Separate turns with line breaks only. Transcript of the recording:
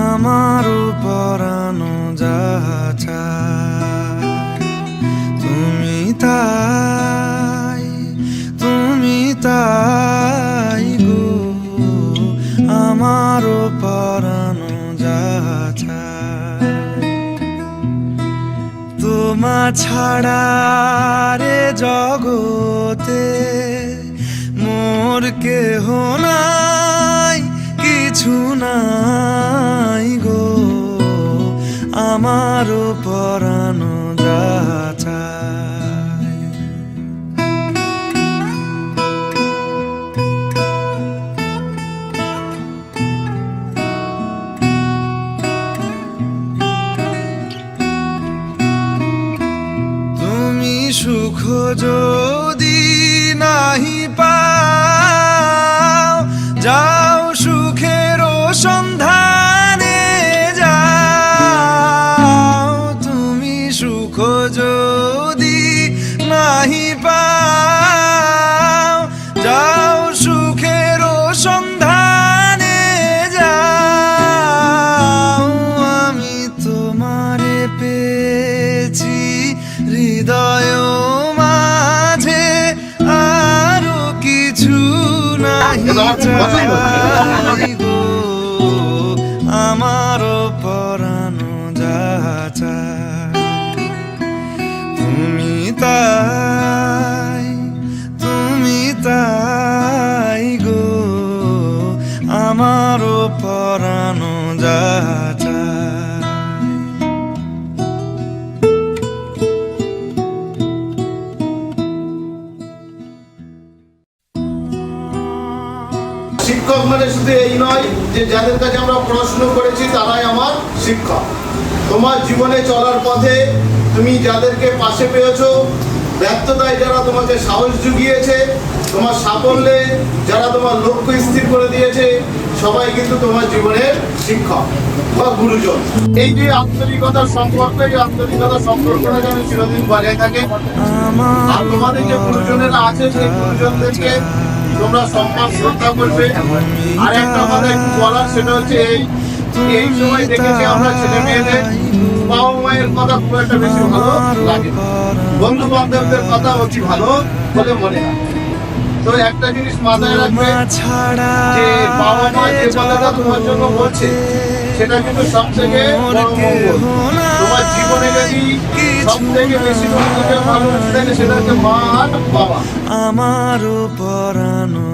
আমারও পরানো যাহা চায় তুমি তাই গো, আমারও পরানো যাহা চায়। তোমা ছাড়া রে জগতে মোর কেহ নাই, কিছু নাই গো, আমারও পরানো যাহা চায়। তুমি সুখ যদি নাহি পাও, যাও সুখের সন্ধানে যাও। তুমি সুখ যদি নাহি পাও, যাও সুখের সন্ধানে যাও। আমি তোমারে পেয়েছি হৃদয় মাঝে, আরো কিছু নাহি চাই গো, আমারও পরানো যাহা চায়। তুমি তাই গো, আমারও পরানো যাহা চায়।
শিক্ষক মানে শুধু এই নয় যে যাদের কাছে আমরা পড়াশুনো করেছি তারাই আমার শিক্ষক। তোমার জীবনে চলার পথে তুমি যাদেরকে পাশে পেয়েছো, ব্যর্থতায় যারা তোমাকে সাহস জুগিয়েছে, তোমার সাফল্যে যারা তোমার লক্ষ্য স্থির করে দিয়েছে, সবাই কিন্তু তোমার জীবনের শিক্ষক বা গুরুজন। এই যে আন্তরিকতার সম্পর্ক, এই আন্তরিকতার সম্পর্কটা যেন চিরদিন বজায় থাকে। আর তোমাদের যে গুরুজনেরা আছে সেই গুরুজনদেরকে তোমরা সম্মান শ্রদ্ধা করবে। আর একটা আমাদের একটু বলার, সেটা হচ্ছে এই সময় দেখেছি আমরা ছেলে মেয়েদের বাবা মায়ের কথা খুব একটা বেশি ভালো লাগে, বন্ধু বান্ধবদের কথা অতি ভালো বলে মনে হয়। তো একটা জিনিস মাথায় রাখবে যে বাবা মা যে কথাটা তোমার জন্য বলছে সেটা কিন্তু সব থেকে বড় মঙ্গল। তোমার জীবনে যদি সব থেকে বেশি বন্ধুকে ভালোবাসে থাকে সেটা হচ্ছে মা আর বাবা।
আমারও পরানো